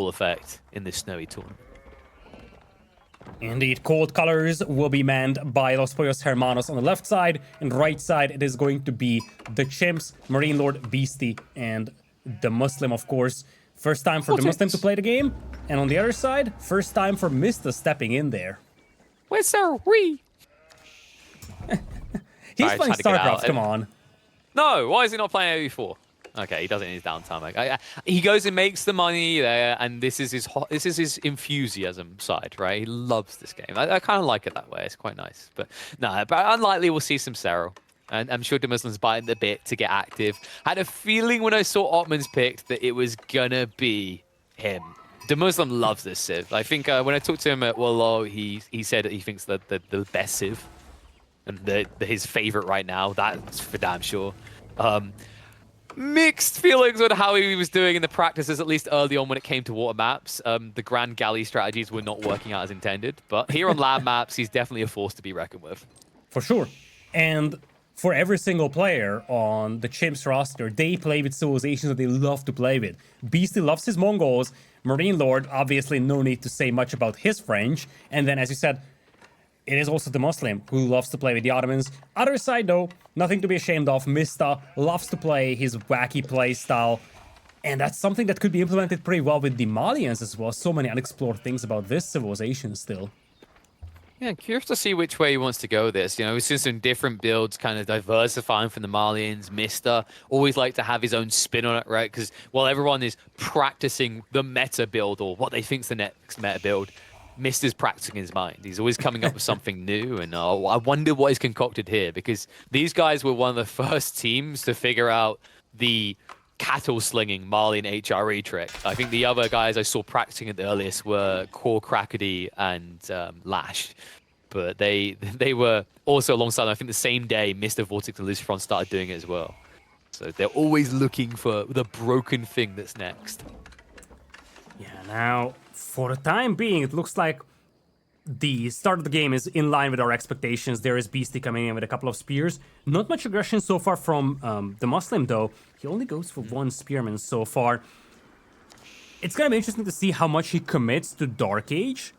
effect in this snowy tournament. Indeed, cold colors will be manned by Los Pollos Hermanos on the left side, and right side it is going to be the Chimps, MarineLorD, Beastyqt, and DeMusliM, of course. First time for DeMusliM to play the game, and on the other side, first time for MiSTA stepping in there. Where's Serral? He's playing StarCraft, come on. No, why is he not playing AOE4? Okay, he does it in his downtime. He goes and makes the money there, and this is his enthusiasm side, right? He loves this game. I kind of like it that way. It's quite nice. But no, but unlikely we'll see some Serral. And I'm sure DeMusliM's biting the bit to get active. I had a feeling when I saw Ottman's picked that it was gonna be him. DeMusliM loves this Civ. I think when I talked to him at Wallow, he said that he thinks that the best Civ and his favorite right now. That's for damn sure. Mixed feelings on how he was doing in the practices, at least early on when it came to water maps. The Grand Galley strategies were not working out as intended, but here on land maps, he's definitely a force to be reckoned with. For sure. And for every single player on the Chimps roster, they play with civilizations that they love to play with. Beastyqt loves his Mongols. MarineLorD, obviously no need to say much about his French. And then, as you said, it is also DeMusliM, who loves to play with the Ottomans. Other side, though, nothing to be ashamed of. MiSTA loves to play his wacky play style. And that's something that could be implemented pretty well with the Malians as well. So many unexplored things about this civilization still. Yeah, curious to see which way he wants to go with this. You know, we've seen some different builds kind of diversifying from the Malians. MiSTA always like to have his own spin on it, right? Because while everyone is practicing the meta build or what they think is the next meta build, MiSTA's practicing his mind. He's always coming up with something new, and I wonder what he's concocted here, because these guys were one of the first teams to figure out the cattle-slinging Malian HRE trick. I think the other guys I saw practicing at the earliest were Core Crackety and Lash, but they were also alongside, I think the same day, MiSTA, VortiX, and Lucifron started doing it as well. So they're always looking for the broken thing that's next. Yeah, now, for the time being, it looks like the start of the game is in line with our expectations. There is Beastyqt coming in with a couple of spears. Not much aggression so far from DeMusliM, though. He only goes for one spearman so far. It's going to be interesting to see how much he commits to Dark Age.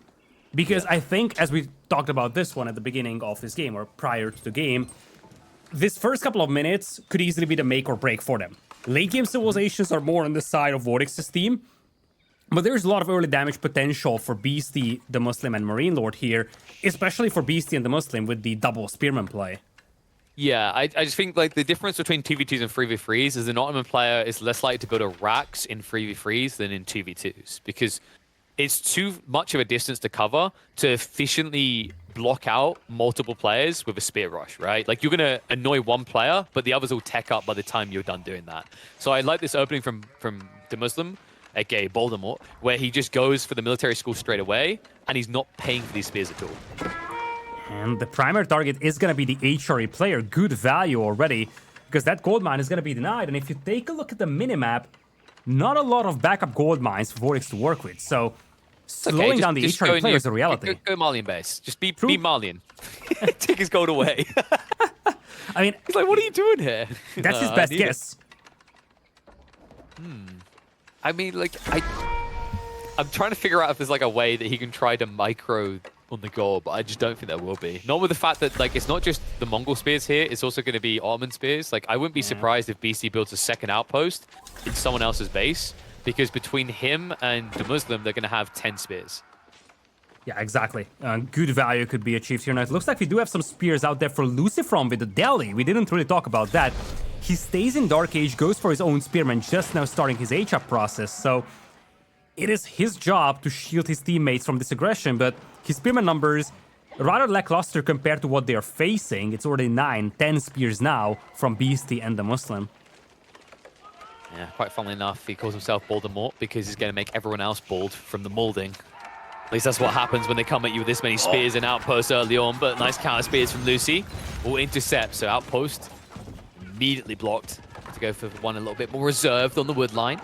Because I think, as we talked about this one at the beginning of this game, or prior to the game, this first couple of minutes could easily be the make or break for them. Late game civilizations are more on the side of VortiX's team. But there's a lot of early damage potential for Beastyqt, DeMusliM, and MarineLorD here, especially for Beastyqt and DeMusliM with the double spearman play. Yeah, I just think like the difference between 2v2s and 3v3s is an Ottoman player is less likely to build a racks in 3v3s than in 2v2s, because it's too much of a distance to cover to efficiently block out multiple players with a spear rush, right? Like, you're going to annoy one player, but the others will tech up by the time you're done doing that. So I like this opening from DeMusliM, aka Voldemort, where he just goes for the military school straight away, and he's not paying for these spears at all. And the primary target is going to be the HRE player. Good value already, because that gold mine is going to be denied. And if you take a look at the minimap, not a lot of backup gold mines for VortiX to work with. So slowing down the HRE player is a reality. Go Malian base. Just be Malian. Take his gold away. I mean, he's like, what are you doing here? That's his best guess. I mean, like, I'm trying to figure out if there's like a way that he can try to micro on the goal, but I just don't think there will be. Not with the fact that, like, it's not just the Mongol spears here, it's also going to be Ottoman spears. Like, I wouldn't be surprised if Beastyqt builds a second outpost in someone else's base, because between him and DeMusliM, they're going to have 10 spears. Yeah, exactly. Good value could be achieved here. Now, it looks like we do have some spears out there for Lucifron with the Delhi. We didn't really talk about that. He stays in Dark Age, goes for his own spearman, just now starting his HUP process. So it is his job to shield his teammates from this aggression, but his spearman numbers rather lackluster compared to what they're facing. It's already 9, 10 spears now from Beastyqt and DeMusliM. Yeah, quite funnily enough, he calls himself Voldemort because he's going to make everyone else bald from the molding. At least that's what happens when they come at you with this many spears and outposts early on, but nice counter spears from Lucy. Will intercept, so outpost immediately blocked to go for one a little bit more reserved on the wood line.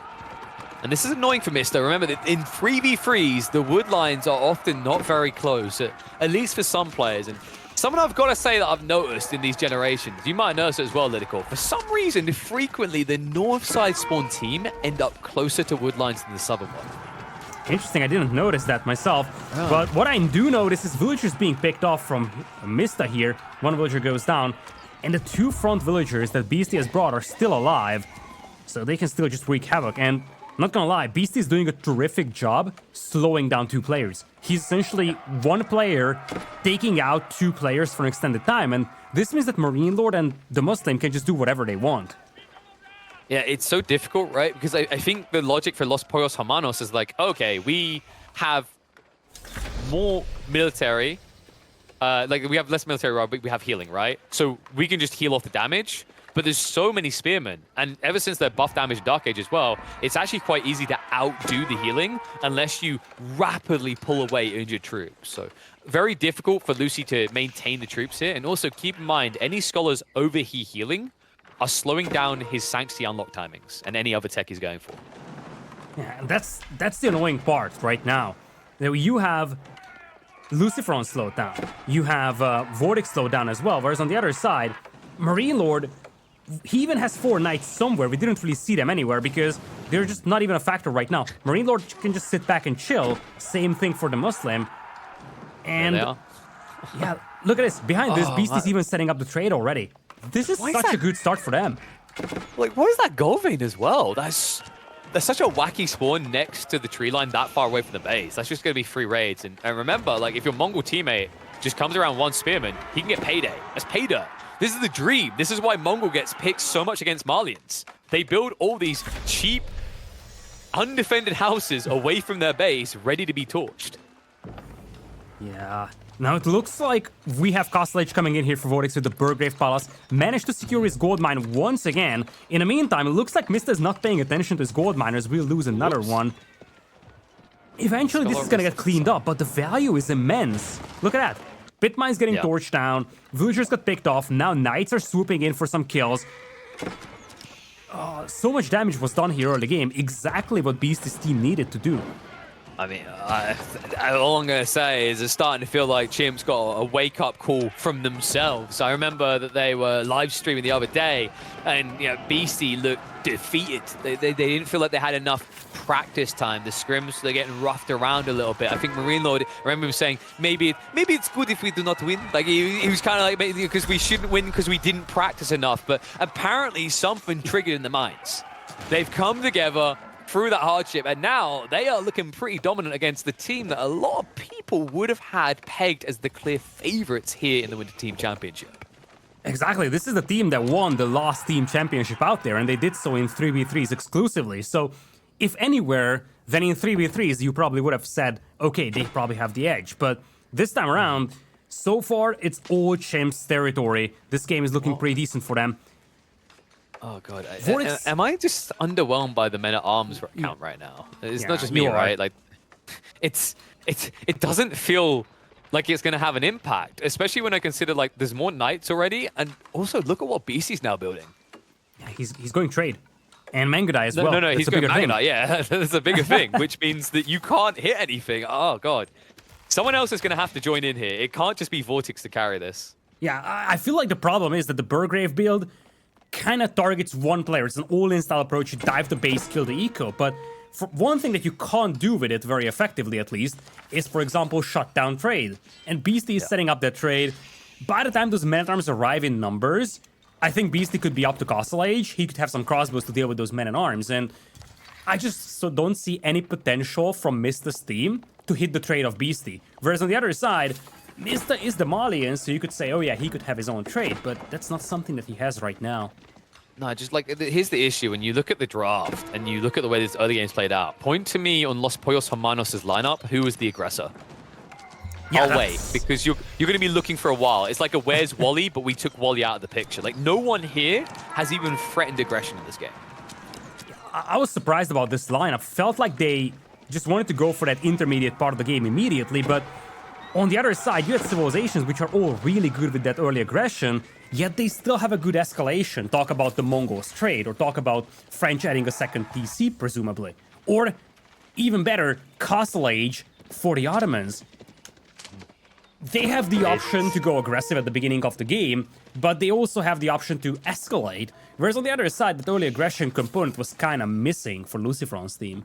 And this is annoying for MiSTA. Remember that in 3v3s, the wood lines are often not very close, at least for some players. And something I've got to say that I've noticed in these generations, you might notice it as well, Lidakor, for some reason, frequently the north side spawn team end up closer to wood lines than the southern one. Interesting, I didn't notice that myself. Oh. But what I do notice is villagers being picked off from Mista here. One villager goes down. And the two front villagers that Beastyqt has brought are still alive. So they can still just wreak havoc. And not gonna lie, Beastyqt is doing a terrific job slowing down two players. He's essentially one player taking out two players for an extended time. And this means that MarineLorD and DeMusliM can just do whatever they want. Yeah, it's so difficult, right? Because I think the logic for Los Pollos Hermanos is like, okay, we have more military, like we have less military, but we have healing, right? So we can just heal off the damage, but there's so many spearmen, and ever since they're buff damage in Dark Age as well, it's actually quite easy to outdo the healing unless you rapidly pull away injured troops. So very difficult for Lucy to maintain the troops here, and also keep in mind, any scholars over here healing are slowing down his Sanctity unlock timings and any other tech he's going for. Yeah, and that's the annoying part right now. That you have Luciferon slowed down. You have VortiX slowed down as well, whereas on the other side, MarineLorD, he even has 4 knights somewhere. We didn't really see them anywhere because they're just not even a factor right now. MarineLorD can just sit back and chill. Same thing for DeMusliM. And yeah, look at this. Behind this, Beastyqt's even setting up the trade already. This is such a good start for them. Like, what is that gold vein as well? That's such a wacky spawn next to the tree line that far away from the base. That's just going to be free raids. And remember, like, if your Mongol teammate just comes around one spearman, he can get payday. That's pay dirt. This is the dream. This is why Mongol gets picked so much against Malians. They build all these cheap, undefended houses away from their base, ready to be torched. Yeah. Now it looks like we have Castle Age coming in here for VortiX with the Burgrave Palace. Managed to secure his gold mine once again. In the meantime, it looks like Mista is not paying attention to his gold miners. We'll lose another one. Eventually, this is gonna get cleaned up, but the value is immense. Look at that. Pit mine's getting torched down. Villagers got picked off. Now knights are swooping in for some kills. So much damage was done here early game. Exactly what Beastyqt's team needed to do. I mean, all I'm going to say is it's starting to feel like Chimps got a wake-up call from themselves. I remember that they were live streaming the other day, and you know, Beastyqt looked defeated. They didn't feel like they had enough practice time. The scrims, they're getting roughed around a little bit. I think MarineLorD, I remember him saying, maybe it's good if we do not win. Like, he was kind of like, because we shouldn't win because we didn't practice enough. But apparently something triggered in the minds. They've come together through that hardship, and now they are looking pretty dominant against the team that a lot of people would have had pegged as the clear favorites here in the Winter Team Championship. Exactly, this is the team that won the last team championship out there, and they did so in 3v3s exclusively. So, if anywhere, then in 3v3s you probably would have said, okay, they probably have the edge. But this time around, so far, it's all Chimps territory. This game is looking pretty decent for them. Oh god, am I just underwhelmed by the men-at-arms count right now? It's not just me, right? Like, it doesn't feel like it's going to have an impact, especially when I consider like there's more knights already, and also look at what Beastyqt's now building. Yeah, he's going trade, and Mangodai as well. No, he's going Mangodai. Yeah, that's a bigger thing, which means that you can't hit anything. Oh god, someone else is going to have to join in here. It can't just be VortiX to carry this. Yeah, I feel like the problem is that the Burgrave build kind of targets one player. It's an all-in style approach. You dive the base, kill the eco. But for one thing that you can't do with it very effectively, at least, is, for example, shut down trade. And Beastyqt is setting up that trade. By the time those men-at-arms arrive in numbers, I think Beastyqt could be up to Castle Age. He could have some crossbows to deal with those men-at-arms. And I just don't see any potential from Mista's team to hit the trade of Beastyqt. Whereas on the other side, Mista is the Malian, so you could say, oh yeah, he could have his own trade, but that's not something that he has right now. No, just like, here's the issue. When you look at the draft and you look at the way this early game's played out, point to me on Los Pollos Hermanos' lineup, who was the aggressor? Yeah, I'll wait, because you're going to be looking for a while. It's like a Where's Wally, but we took Wally out of the picture. Like, no one here has even threatened aggression in this game. I was surprised about this lineup. Felt like they just wanted to go for that intermediate part of the game immediately, but on the other side, you had Civilizations, which are all really good with that early aggression, yet they still have a good escalation. Talk about the Mongols trade, or talk about French adding a second PC, presumably. Or, even better, Castle Age for the Ottomans. They have the option to go aggressive at the beginning of the game, but they also have the option to escalate. Whereas on the other side, that early aggression component was kind of missing for Luciferon's team.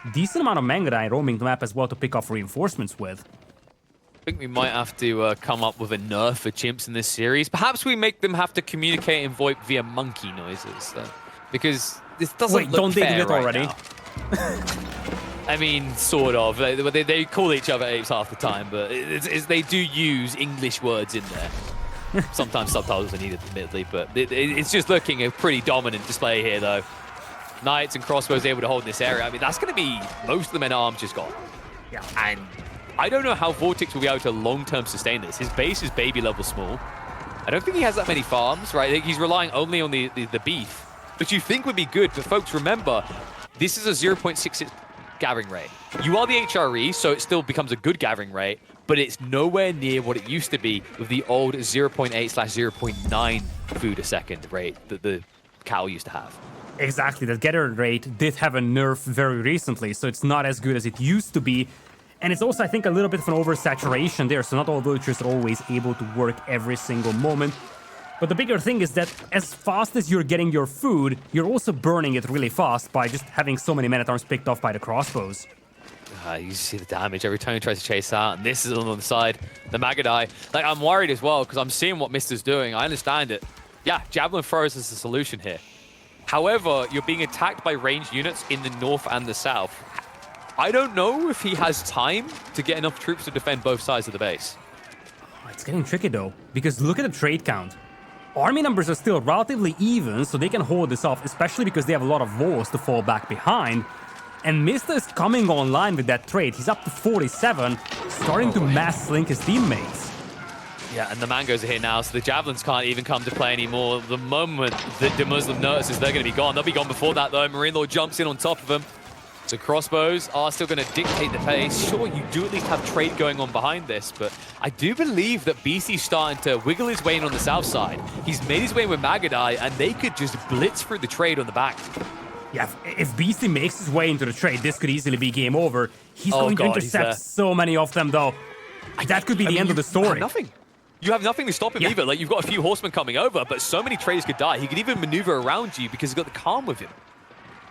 decent amount of Mangudai roaming the map as well to pick off reinforcements with. I think we might have to come up with a nerf for chimps in this series. Perhaps we make them have to communicate in VoIP via monkey noises, because this doesn't Wait, look don't they fair do that right already? now. I mean, sort of. They call each other apes half the time, but they do use English words in there. Sometimes subtitles are needed, admittedly, but it's just looking a pretty dominant display here, though. Knights and crossbows able to hold in this area. I mean, that's going to be most of the men at arms just gone. Yeah. And I don't know how VortiX will be able to long-term sustain this. His base is baby level small. I don't think he has that many farms, right? I think he's relying only on the beef, which you think would be good. But folks, remember, this is a 0.66 gathering rate. You are the HRE, so it still becomes a good gathering rate, but it's nowhere near what it used to be with the old 0.8/0.9 food a second rate that the cow used to have. Exactly, that gathering rate did have a nerf very recently, so it's not as good as it used to be. And it's also, I think, a little bit of an oversaturation there, so not all villagers are always able to work every single moment. But the bigger thing is that as fast as you're getting your food, you're also burning it really fast by just having so many men-at-arms picked off by the crossbows. You see the damage every time he tries to chase out, and this is on the side. The Mangudai. Like, I'm worried as well, because I'm seeing what Mister's doing. I understand it. Yeah, Javelin throws is the solution here. However, you're being attacked by ranged units in the north and the south. I don't know if he has time to get enough troops to defend both sides of the base. It's getting tricky though, because look at the trade count. Army numbers are still relatively even, so they can hold this off, especially because they have a lot of walls to fall back behind. And Mista is coming online with that trade. He's up to 47, starting to mass link his teammates. Yeah, and the Mangoes are here now, so the Javelins can't even come to play anymore. The moment that DeMusliM notices they're going to be gone, they'll be gone before that though. MarineLorD jumps in on top of them. So crossbows are still going to dictate the pace. Sure, you do at least have trade going on behind this, but I do believe that Beasty's starting to wiggle his way in on the south side. He's made his way in with Mangudai, and they could just blitz through the trade on the back. Yeah, if Beasty makes his way into the trade, this could easily be game over. He's going to intercept so many of them, though. That could be the end of the story. Nothing. You have nothing to stop him either. Like, you've got a few horsemen coming over, but so many traders could die. He could even maneuver around you because he's got the calm with him.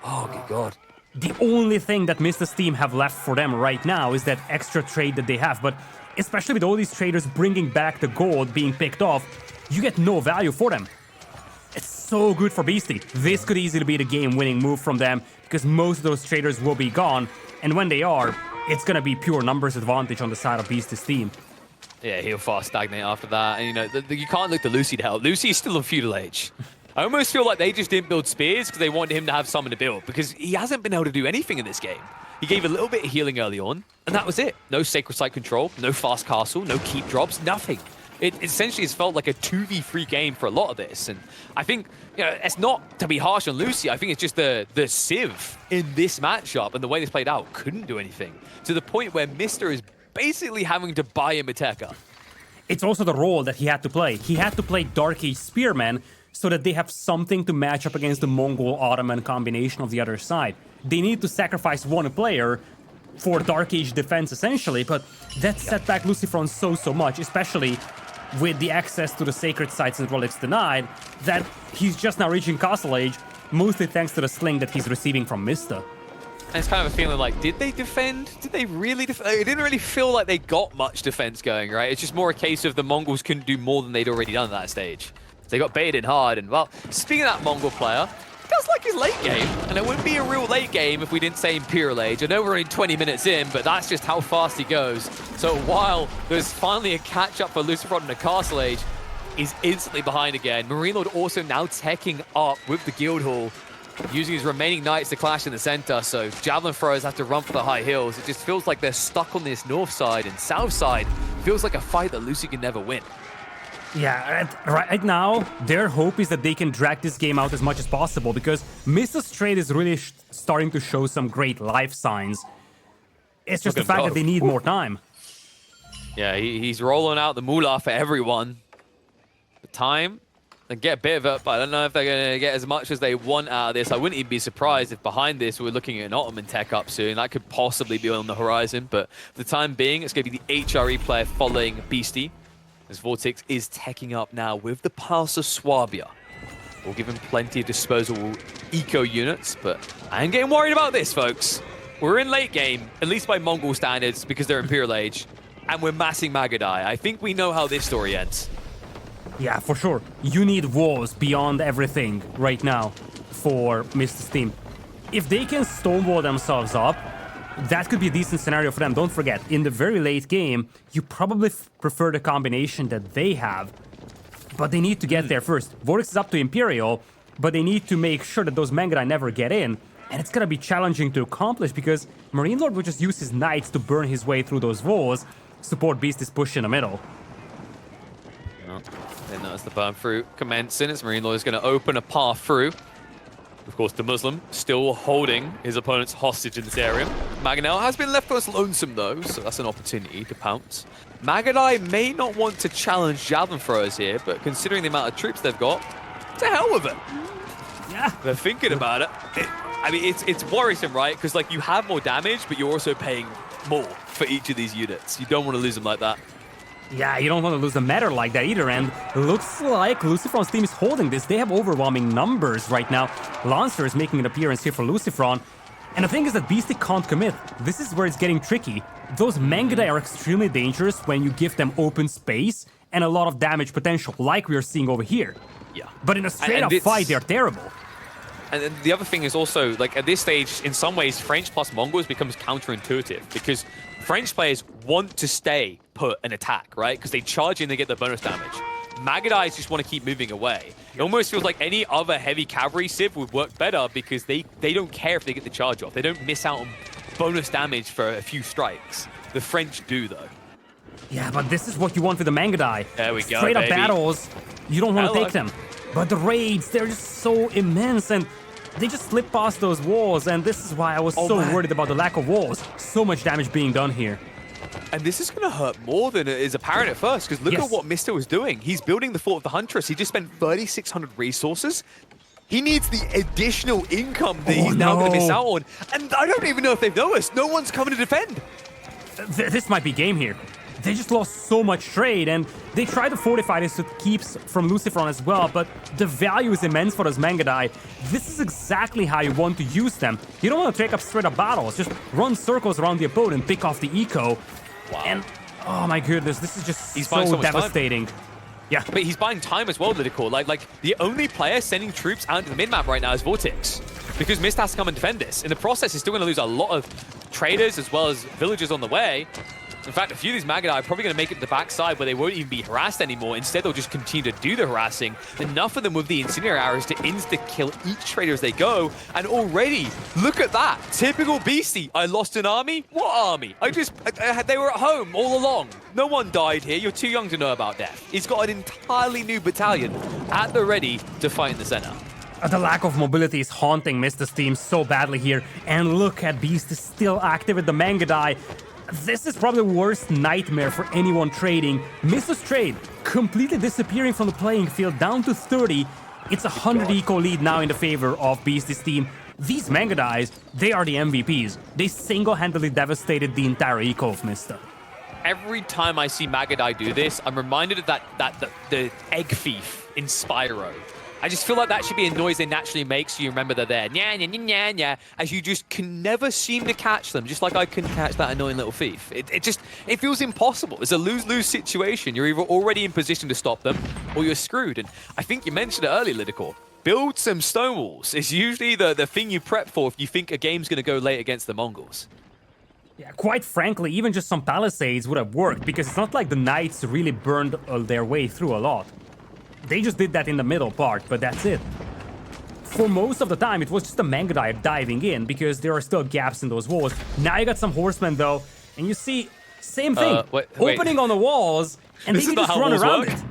Oh, good God. The only thing that Mista's team have left for them right now is that extra trade that they have, but especially with all these traders bringing back the gold being picked off, you get no value for them. It's so good for Beasty. This could easily be the game-winning move from them, because most of those traders will be gone, and when they are, it's gonna be pure numbers advantage on the side of Beasty's team. Yeah, he'll fast stagnate after that, and you know, you can't look to Lucy to help. Lucy's still on feudal age. I almost feel like they just didn't build spears because they wanted him to have someone to build, because he hasn't been able to do anything in this game. He gave a little bit of healing early on, and that was it. No sacred site control, no fast castle, no keep drops, nothing. It essentially has felt like a 2v3 game for a lot of this, and I think, you know, it's not to be harsh on Lucy. I think it's just the Civ in this matchup and the way this played out couldn't do anything, to the point where Mister is basically having to buy him a Meteca. It's also the role that he had to play. He had to play Dark Age Spearman so that they have something to match up against the Mongol-Ottoman combination of the other side. They need to sacrifice one player for Dark Age defense, essentially, but that set back Lucifron so much, especially with the access to the sacred sites and relics denied, that he's just now reaching Castle Age, mostly thanks to the sling that he's receiving from Mista. And it's kind of a feeling like, did they defend? Did they really defend? It didn't really feel like they got much defense going, right? It's just more a case of the Mongols couldn't do more than they'd already done at that stage. They got baited in hard, and well, speaking of that Mongol player, feels like his late game, and it wouldn't be a real late game if we didn't say Imperial Age. I know we're in 20 minutes in, but that's just how fast he goes. So while there's finally a catch-up for Lucifron in the Castle Age, he's instantly behind again. MarineLorD also now teching up with the Guildhall, using his remaining knights to clash in the center, so Javelin throwers have to run for the high hills. It just feels like they're stuck on this north side, and south side feels like a fight that Lucy can never win. Yeah, right now, their hope is that they can drag this game out as much as possible, because Mista's trade is really starting to show some great life signs. It's just the fact that they need more time. Yeah, he's rolling out the moolah for everyone. The time, they get a bit of it, but I don't know if they're going to get as much as they want out of this. I wouldn't even be surprised if behind this we're looking at an Ottoman tech up soon. That could possibly be on the horizon, but for the time being, it's going to be the HRE player following Beasty, as VortiX is teching up now with the Pulse of Swabia. We'll give him plenty of disposable eco units, but I am getting worried about this, folks. we're in late game, at least by Mongol standards, because they're Imperial Age, and we're massing Magadai. I think we know how this story ends. Yeah, for sure. You need walls beyond everything right now for Mista's team. If they can stonewall themselves up, that could be a decent scenario for them. Don't forget, in the very late game, you probably prefer the combination that they have, but they need to get there first. VortiX is up to Imperial, but they need to make sure that those Magadai never get in, and it's gonna be challenging to accomplish because MarineLorD will just use his knights to burn his way through those walls. Support Beast is pushed in the middle. Then that's the burn through commencing as MarineLorD is going to open a path through. Of course, DeMusliM still holding his opponents hostage in this area. Maganel has been left us lonesome though, so that's an opportunity to pounce. Magadai may not want to challenge javelin throwers here, but considering the amount of troops they've got, to hell with it. Yeah. They're thinking about it. I mean, it's worrisome, right? Because like you have more damage, but you're also paying more for each of these units. You don't want to lose them like that. Yeah, you don't want to lose the matter like that either, and looks like Lucifron's team is holding this. They have overwhelming numbers right now. Lancer is making an appearance here for Lucifron, and the thing is that Beastyqt can't commit. This is where it's getting tricky. Those Magadai are extremely dangerous when you give them open space and a lot of damage potential, like we are seeing over here. Yeah. But in a straight-up fight, they're terrible. And then the other thing is also, like, at this stage, in some ways, French plus Mongols becomes counterintuitive because French players want to stay put and attack, right? Because they charge in, they get the bonus damage. Magadai just want to keep moving away. It almost feels like any other heavy cavalry civ would work better because they don't care if they get the charge off. They don't miss out on bonus damage for a few strikes. The French do, though. Yeah, but this is what you want with the Magadai. There we go, Straight-up baby. battles, you don't want to take them. But the raids, they're just so immense, and they just slip past those walls, and this is why I was so worried about the lack of walls. So much damage being done here. And this is going to hurt more than is apparent at first, because look at what Mista was doing. He's building the Fort of the Huntress. He just spent 3,600 resources. He needs the additional income that he's now going to miss out on. And I don't even know if they've noticed. No one's coming to defend. This might be game here. They just lost so much trade, and they try to fortify this with keeps from Lucifron as well, but the value is immense for those Magadai. This is exactly how you want to use them. You don't want to take up straight-up battles. Just run circles around the opponent, pick off the eco. Wow. And, oh my goodness, this is just so devastating. Yeah. But he's buying time as well, Lidakor. Like, the only player sending troops out to the mid-map right now is VortiX. Because Mist has to come and defend this. In the process, he's still going to lose a lot of traders as well as villagers on the way. In fact, a few of these Magadai are probably going to make it to the backside where they won't even be harassed anymore. Instead, they'll just continue to do the harassing. Enough of them with the incendiary arrows to insta-kill each trader as they go. And already, look at that. Typical Beastie. I lost an army? What army? They were at home all along. No one died here. You're too young to know about death. He's got an entirely new battalion at the ready to fight in the center. The lack of mobility is haunting Mista's team so badly here. And look at Beast is still active with the Magadai. This is probably the worst nightmare for anyone trading. Mista's trade completely disappearing from the playing field down to 30. It's a 100 eco lead now in the favor of Beast's team. These Magadais, they are the MVPs. They single-handedly devastated the entire eco of Mista. Every time I see Magadai do this, I'm reminded of the egg thief in Spyro. I just feel like that should be a noise they naturally make so you remember they're there. Nya, nya, nya, nya, nya, as you just can never seem to catch them, just like I couldn't catch that annoying little thief. It feels impossible. It's a lose-lose situation. You're either already in position to stop them or you're screwed. And I think you mentioned it earlier, Lidakor. Build some stone walls. It's usually the thing you prep for if you think a game's going to go late against the Mongols. Yeah, quite frankly, even just some palisades would have worked because it's not like the knights really burned their way through a lot. They just did that in the middle part, but that's it. For most of the time, it was just a Magadai diving in because there are still gaps in those walls. Now you got some horsemen though, and you see, same thing. Opening on the walls, and they can just run around it.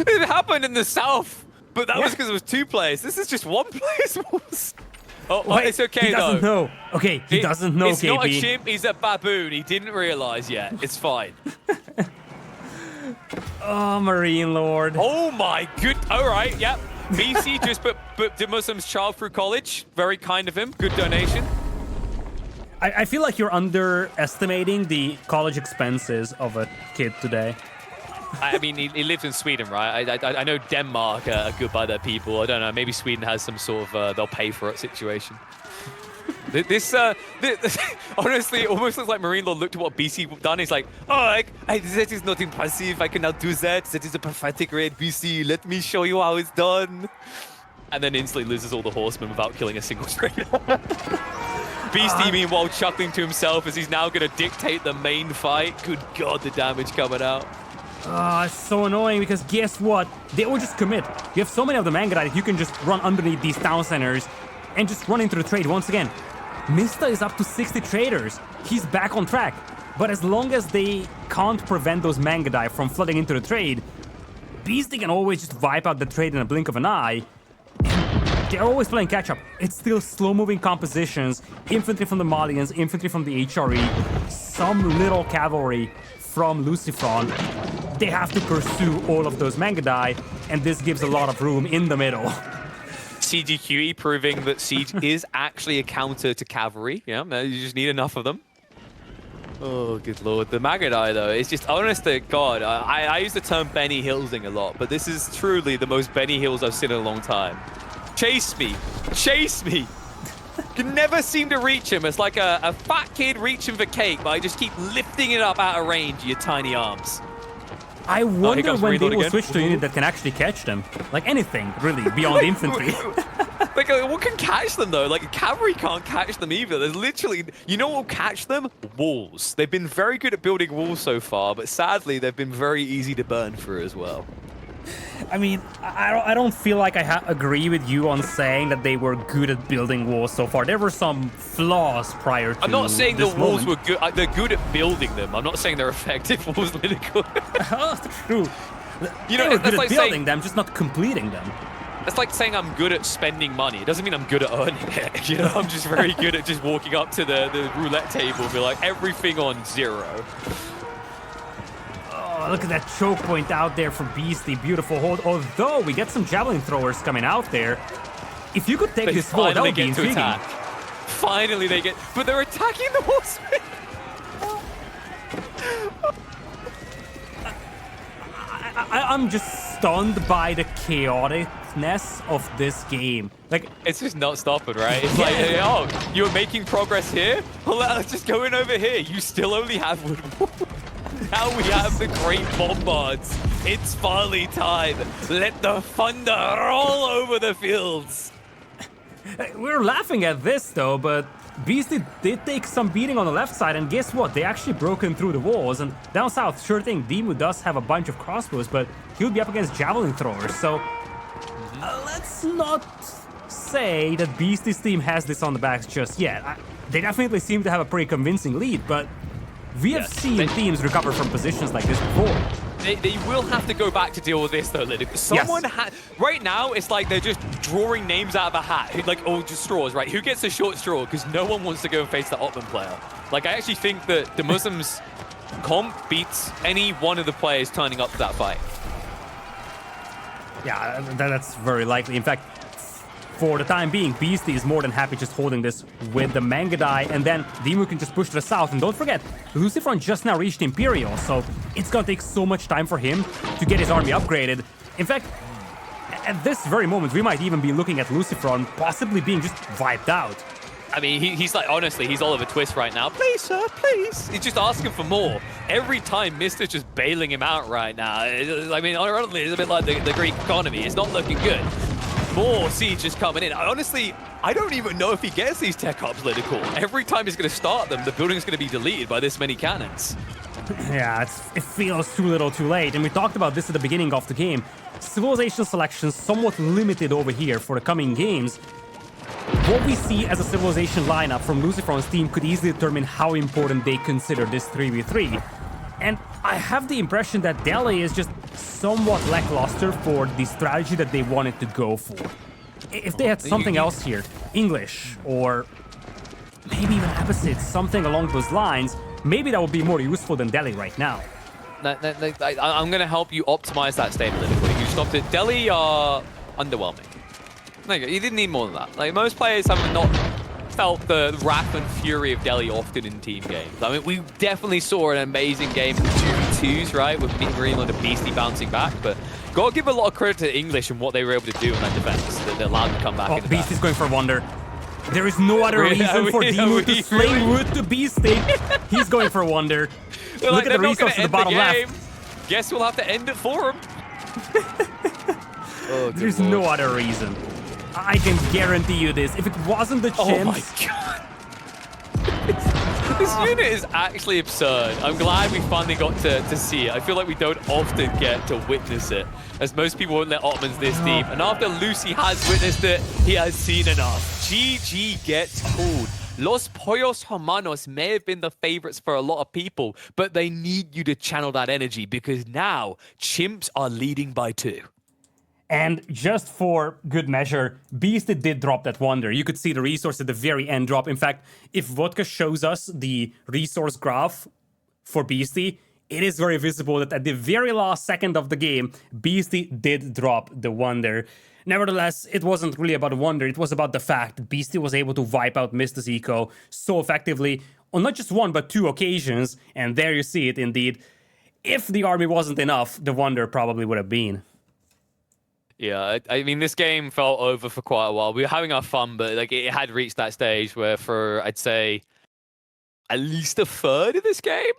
It happened in the south, but that was because it was 2 players. This is just 1 player's walls. Oh, it's okay, he doesn't know. Okay, he doesn't know, It's KP. not a chimp, he's a baboon. He didn't realize yet. It's fine. Oh, MarineLorD. Oh my good. All right, yep. BC just put DeMuslim's child through college. Very kind of him. Good donation. I feel like you're underestimating the college expenses of a kid today. I mean, he lives in Sweden, right? I know Denmark are good by their people. I don't know. Maybe Sweden has some sort of they'll pay for it situation. This honestly, it almost looks like MarineLorD looked at what BC done. He's like, oh, that is not impressive. I cannot do that. That is a pathetic raid, BC. Let me show you how it's done. And then instantly loses all the horsemen without killing a single trader. Beasty, meanwhile, chuckling to himself as he's now going to dictate the main fight. Good God, the damage coming out. It's so annoying because guess what? They will just commit. You have so many of the Manga that you can just run underneath these town centers and just run into the trade once again. Mista is up to 60 traders. He's back on track. But as long as they can't prevent those Manga from flooding into the trade, Beasty can always just wipe out the trade in a blink of an eye. They're always playing catch-up. It's still slow-moving compositions, infantry from the Malians, infantry from the HRE, some little cavalry from Lucifron. They have to pursue all of those Manga, and this gives a lot of room in the middle. CGQE proving that Siege is actually a counter to cavalry. Yeah, you just need enough of them. Oh, good lord. The Magadai, though, it's just, honest to God, I use the term Benny Hillsing a lot, but this is truly the most Benny Hills I've seen in a long time. Chase me. Chase me. You never seem to reach him. It's like a fat kid reaching for cake, but I just keep lifting it up out of range with your tiny arms. I wonder when they will switch to a unit that can actually catch them. Like anything, really, beyond infantry. Like, what can catch them, though? Like, cavalry can't catch them either. There's literally... You know what will catch them? Walls. They've been very good at building walls so far, but sadly, they've been very easy to burn through as well. I mean, I don't feel like I agree with you on saying that they were good at building walls so far. There were some flaws prior to I'm not saying the walls moment. were good. They're good at building them. I'm not saying they're effective walls, Lidakor. Oh, that's true. You know, they were good like at building them, just not completing them. It's like saying I'm good at spending money. It doesn't mean I'm good at earning it. You know, I'm just very good at just walking up to the roulette table and be like, everything on 0. Oh, look at that choke point out there for Beasty. Beautiful hold. Although we get some javelin throwers coming out there. If you could take this hold, that would be intriguing. Finally they get... But they're attacking the horsemen! I'm just stunned by the chaoticness of this game. Like, it's just not stopping, right? It's like, hey, oh, you're making progress here? Well, let's just go in over here. You still only have wood. Now we have the great bombards. It's finally time. Let the thunder roll over the fields. We're laughing at this, though, but Beasty did take some beating on the left side, and guess what? They actually broken through the walls, and down south, sure thing, Demu does have a bunch of crossbows, but he'll be up against javelin throwers, so let's not say that Beasty's team has this on the backs just yet. They definitely seem to have a pretty convincing lead, but we have seen teams recover from positions like this before. They will have to go back to deal with this, though, Lidakor. Someone right now, it's like they're just drawing names out of a hat. Like, oh, just straws, right? Who gets a short straw? Because no one wants to go and face the Ottoman player. Like, I actually think that DeMusliM's comp beats any one of the players turning up to that fight. Yeah, that's very likely. In fact, for the time being, Beasty is more than happy just holding this with the Mangadai, and then Demu can just push to the south. And don't forget, Lucifron just now reached Imperial, so it's gonna take so much time for him to get his army upgraded. In fact, at this very moment, we might even be looking at Lucifron possibly being just wiped out. I mean, he's like, honestly, he's Oliver Twist right now. Please, sir, please. He's just asking for more. Every time, Mister's just bailing him out right now. I mean, ironically, it's a bit like the Greek economy. It's not looking good. More siege is coming in. Honestly, I don't even know if he gets these tech ups, Lidakor. Every time he's going to start them, the building's going to be deleted by this many cannons. Yeah, it feels too little too late. And we talked about this at the beginning of the game. Civilization selection somewhat limited over here for the coming games. What we see as a civilization lineup from Lucifron's team could easily determine how important they consider this 3v3. And I have the impression that Delhi is just somewhat lackluster for the strategy that they wanted to go for. If they had something else here, English, or maybe even Abbasid, something along those lines, maybe that would be more useful than Delhi right now. I'm going to help you optimize that statement, Lidakor. You stopped it. Delhi are underwhelming. There you go. You didn't need more than that. Like, most players have not felt the wrath and fury of Delhi often in team games. I mean, we definitely saw an amazing game in 2v2s, right, with MarineLorD and Beasty bouncing back, but gotta give a lot of credit to English and what they were able to do in that defense that allowed them to come back. Beasty's going for a wonder. There is no other Really? reason for Demu to sling wood to Beastyqt. He's going for Wonder. Look at the resource at the bottom left. Guess we'll have to end it for him. Oh, There's Lord. no other reason. I can guarantee you this. If it wasn't the Oh my chimps... god. This unit is actually absurd. I'm glad we finally got to see it. I feel like we don't often get to witness it, as most people won't let Ottomans this deep. And after Lucy has witnessed it, he has seen enough. GG gets called. Los Pollos Hermanos may have been the favorites for a lot of people, but they need you to channel that energy because now chimps are leading by 2. And just for good measure, Beastyqt did drop that Wonder. You could see the resource at the very end drop. In fact, if Vodka shows us the resource graph for Beastyqt, it is very visible that at the very last second of the game, Beastyqt did drop the Wonder. Nevertheless, it wasn't really about a Wonder. It was about the fact that Beastyqt was able to wipe out Mista's eco so effectively on not just one, but 2 occasions. And there you see it indeed. If the army wasn't enough, the Wonder probably would have been. Yeah, I mean, this game felt over for quite a while. We were having our fun, but like it had reached that stage where for, I'd say, at least a third of this game,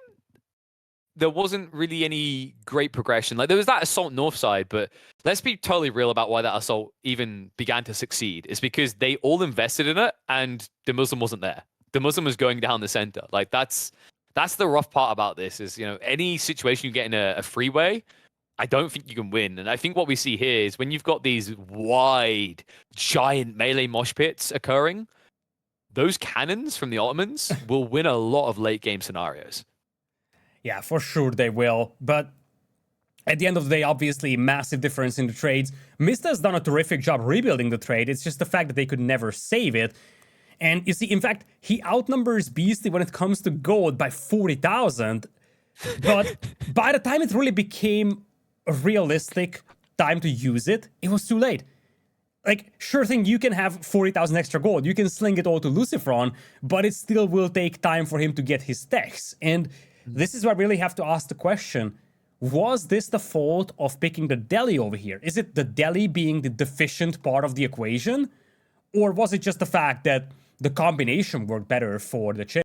there wasn't really any great progression. Like there was that assault north side, but let's be totally real about why that assault even began to succeed. It's because they all invested in it and DeMusliM wasn't there. DeMusliM was going down the center. Like that's the rough part about this is, you know, any situation you get in a freeway, I don't think you can win. And I think what we see here is when you've got these wide, giant melee mosh pits occurring, those cannons from the Ottomans will win a lot of late game scenarios. Yeah, for sure they will. But at the end of the day, obviously, massive difference in the trades. Mista has done a terrific job rebuilding the trade. It's just the fact that they could never save it. And you see, in fact, he outnumbers Beastyqt when it comes to gold by 40,000. But by the time it really became a realistic time to use it, it was too late. Like, sure thing, you can have 40,000 extra gold. You can sling it all to Luciferon, but it still will take time for him to get his techs. And this is where I really have to ask the question, was this the fault of picking the deli over here? Is it the deli being the deficient part of the equation? Or was it just the fact that the combination worked better for the chip?